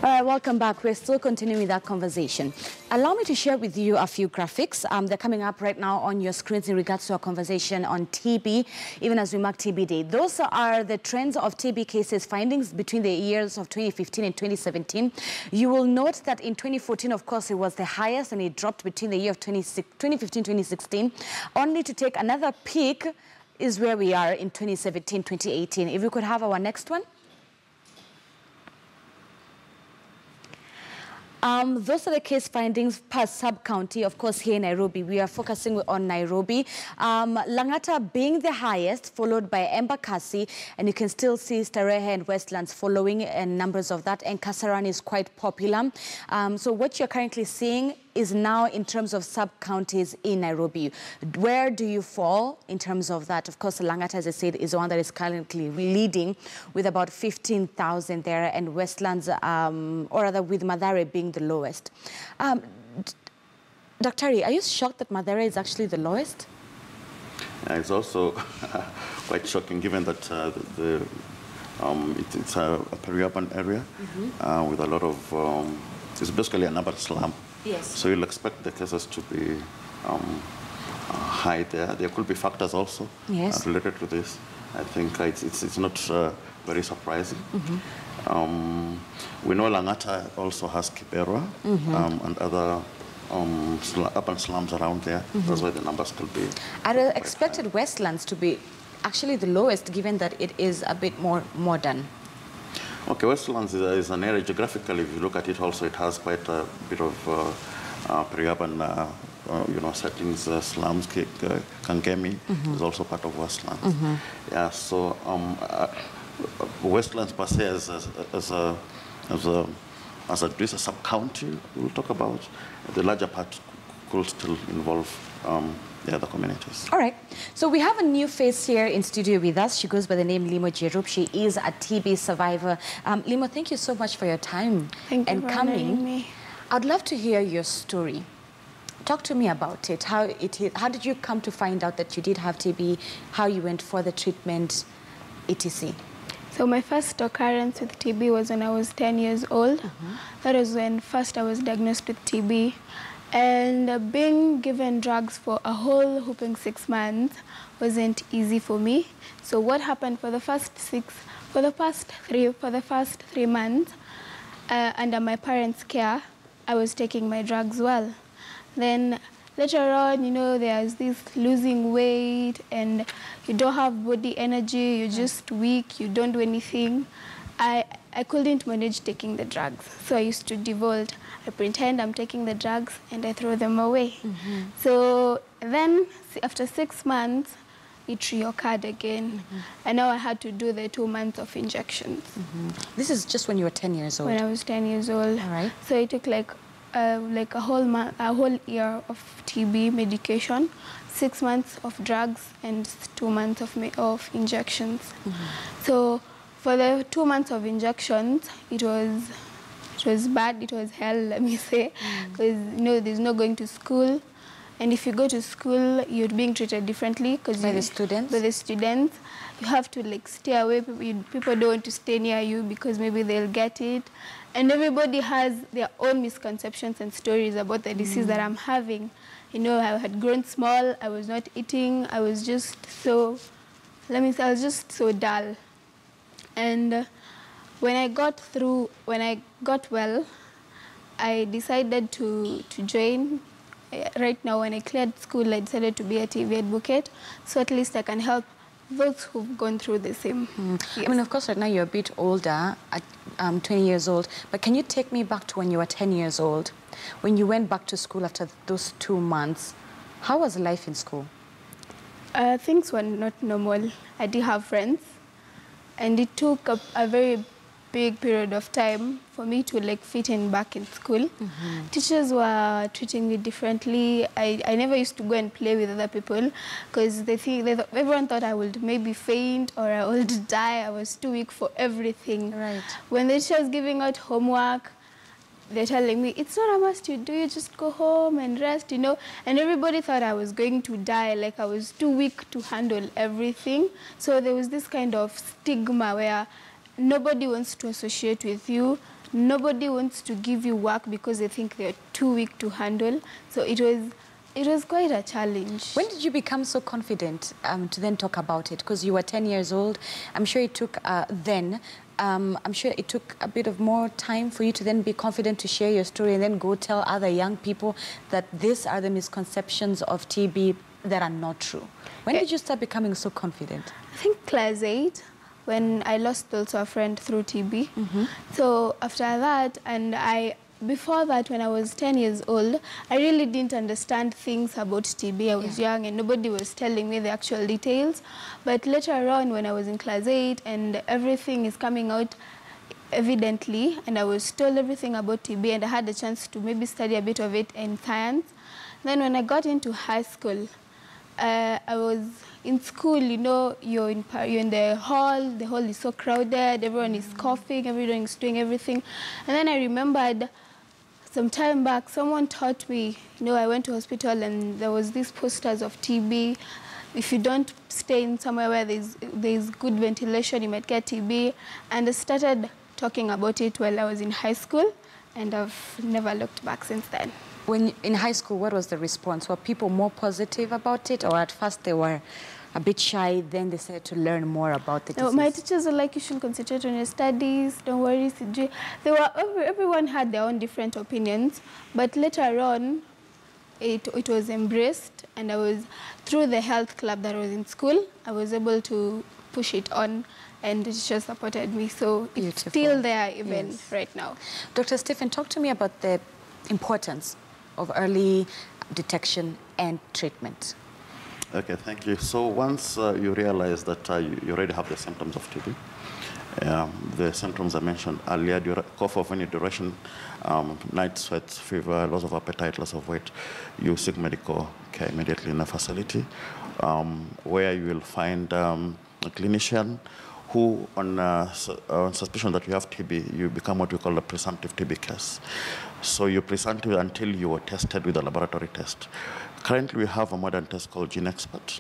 All right, welcome back. We're still continuing that conversation. Allow me to share with you a few graphics. They're coming up right now on your screens in regards to our conversation on TB, even as we mark TB Day. Those are the trends of TB cases findings between the years of 2015 and 2017. You will note that in 2014, of course, it was the highest, and it dropped between the year of 2015-2016. Only to take another peak is where we are in 2017-2018. If we could have our next one. Those are the case findings per sub-county. Of course, here in Nairobi, we are focusing on Nairobi. Langata being the highest, followed by Embakasi, and you can still see Starehe and Westlands following, and numbers of that. And Kasarani is quite popular. So what you're currently seeing is now in terms of sub-counties in Nairobi. Where do you fall in terms of that? Of course, Langata, as I said, is the one that is currently leading with about 15,000 there, and Westlands, or rather with Mathare being the lowest. Dr. are you shocked that Mathare is actually the lowest? It's also quite shocking, given that it's a peri-urban area with a lot of, it's basically a number slum. Yes. So you'll expect the cases to be high there. There could be factors also related to this. I think it's not very surprising. We know Langata also has Kibera and other urban slums around there. That's why the numbers could be. I'd expected Westlands to be actually the lowest, given that it is a bit more modern. Okay, Westlands is an area geographically. If you look at it, also it has quite a bit of peri-urban, settings. Slums, Kangemi is also part of Westlands. Yeah, so Westlands per se as a sub-county we'll talk about. The larger part could still involve the other communities. All right. So we have a new face here in studio with us. She goes by the name Limo Jerup. She is a TB survivor. Limo, thank you so much for your time and coming. Me. I'd love to hear your story. Talk to me about it. How did you come to find out that you did have TB? How you went for the treatment, etc. So my first occurrence with TB was when I was 10 years old. That was when first I was diagnosed with TB. And being given drugs for a whole whooping 6 months wasn't easy for me. So what happened for the first 3 months, under my parents' care, I was taking my drugs well. Then later on, there's this losing weight and you don't have body energy, you're just weak, you don't do anything. I couldn't manage taking the drugs, so I used to default. I pretend I'm taking the drugs and I throw them away. So then, after 6 months, it reoccurred again. And now I had to do the 2 months of injections. This is just when you were 10 years old? When I was 10 years old. All right. So it took like a whole year of TB medication, 6 months of drugs, and 2 months of injections. So for the 2 months of injections, it was bad, it was hell, let me say, because there's no going to school. And if you go to school, you're being treated differently. By the students? By the students. You have to stay away. People don't want to stay near you because maybe they'll get it. And everybody has their own misconceptions and stories about the disease that I'm having. I had grown small, I was not eating, I was just so, I was just so dull. And when I got well, I decided to join. Right now, when I cleared school, I decided to be a TB advocate, so at least I can help those who've gone through the same. Yes. I mean, of course, right now you're a bit older, at 20 years old, but can you take me back to when you were 10 years old? When you went back to school after those 2 months, how was life in school? Things were not normal. I did have friends, and it took a very big period of time for me to fit in back in school. Teachers were treating me differently. I never used to go and play with other people because everyone thought I would maybe faint or I would die. I was too weak for everything. Right. When the teacher was giving out homework, they're telling me, it's not a must you do, you just go home and rest, And everybody thought I was going to die, like I was too weak to handle everything. So there was this kind of stigma where nobody wants to associate with you. nobody wants to give you work because they think they're too weak to handle. So it was quite a challenge. When did you become so confident to then talk about it? Because you were 10 years old. I'm sure it took I'm sure it took a bit of more time for you to then be confident to share your story and then go tell other young people that these are the misconceptions of TB that are not true. When did you start becoming so confident? I think class 8, when I lost also a friend through TB. So after that, and before that, when I was 10 years old, I really didn't understand things about TB. I was young and nobody was telling me the actual details. But later on, when I was in class 8 and everything is coming out evidently, and I was told everything about TB, and I had the chance to maybe study a bit of it in science. Then when I got into high school, I was in school, you know, you're in the hall is so crowded, everyone is coughing, everyone is doing everything. And then I remembered some time back, someone taught me, you know, I went to hospital and there was these posters of TB. If you don't stay in somewhere where there's good ventilation, you might get TB. And I started talking about it while I was in high school, and I've never looked back since then. When in high school, what was the response? Were people more positive about it, or at first they were a bit shy, then they started to learn more about the disease? No, my teachers were like, you should concentrate on your studies, don't worry. Everyone had their own different opinions, but later on, it was embraced, and I was, through the health club that I was in school, I was able to push it on, and it just supported me. So it's still there even right now. Dr. Stephen, talk to me about the importance of early detection and treatment. Okay, thank you. So once you realize that you already have the symptoms of TB, the symptoms I mentioned earlier, cough of any duration, night sweats, fever, loss of appetite, loss of weight, you seek medical care immediately in a facility where you will find a clinician who, on suspicion that you have TB, you become what we call a presumptive TB case. So you're presumptive until you are tested with a laboratory test. Currently, we have a modern test called GeneXpert.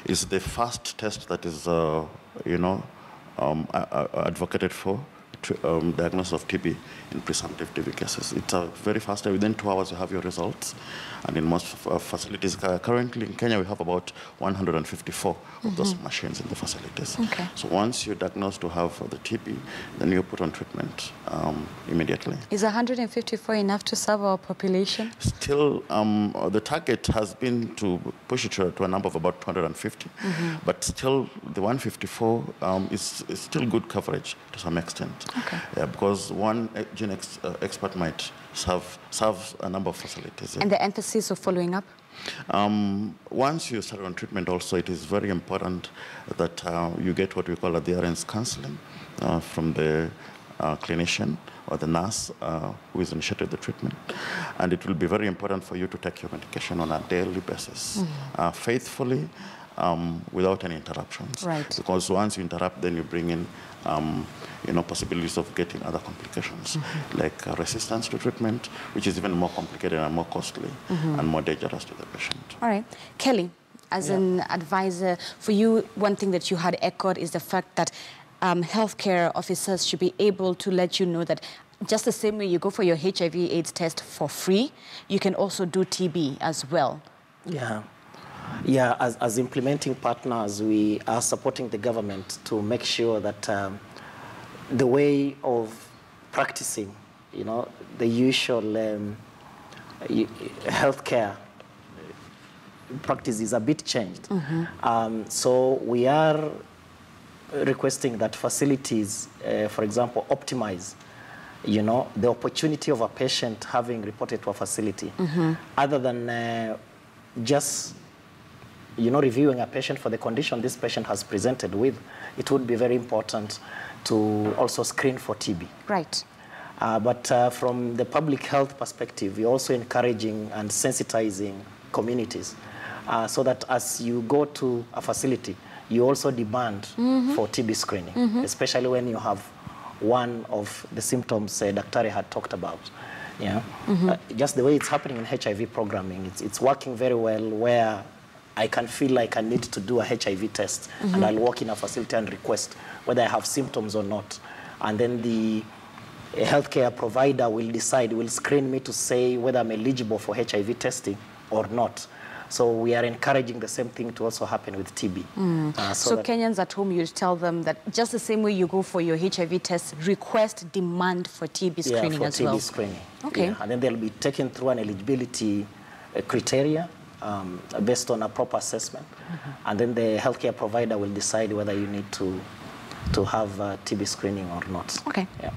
It's the first test that is, advocated for diagnosis of TB in presumptive TB cases. It's a very fast. Within 2 hours, you have your results. And in most facilities, currently in Kenya, we have about 154 of those machines in the facilities. Okay. So once you're diagnosed to have the TB, then you're put on treatment immediately. Is 154 enough to serve our population? Still, the target has been to push it to a number of about 250. But still, the 154 is still good coverage to some extent. Okay. Yeah, because one GeneXpert might serve a number of facilities. Yeah. And the emphasis of following up? Once you start on treatment also, it is very important that you get what we call adherence counseling from the clinician or the nurse who has initiated the treatment. And it will be very important for you to take your medication on a daily basis, faithfully, without any interruptions. Right. Because once you interrupt, then you bring in possibilities of getting other complications, like resistance to treatment, which is even more complicated and more costly and more dangerous to the patient. All right. Kelly, as an advisor, for you, one thing that you had echoed is the fact that healthcare officers should be able to let you know that just the same way you go for your HIV/AIDS test for free, you can also do TB as well. Yeah. Yeah, as implementing partners, we are supporting the government to make sure that the way of practicing, the usual healthcare practice is a bit changed. So we are requesting that facilities, for example, optimize, the opportunity of a patient having reported to a facility, other than just reviewing a patient for the condition this patient has presented with. It would be very important to also screen for TB. Right. But from the public health perspective, we're also encouraging and sensitizing communities so that as you go to a facility, you also demand for TB screening, especially when you have one of the symptoms Dr. had talked about. Yeah. Just the way it's happening in HIV programming, it's working very well, where I can feel like I need to do a HIV test, and I'll walk in a facility and request whether I have symptoms or not. And then the a healthcare provider will decide, will screen me to say whether I'm eligible for HIV testing or not. So we are encouraging the same thing to also happen with TB. So Kenyans at home, you'd tell them that just the same way you go for your HIV test, request demand for TB screening as well. Yeah, for TB screening. Okay. Yeah. And then they'll be taken through an eligibility criteria based on a proper assessment. And then the healthcare provider will decide whether you need to have TB screening or not. Okay. Yeah.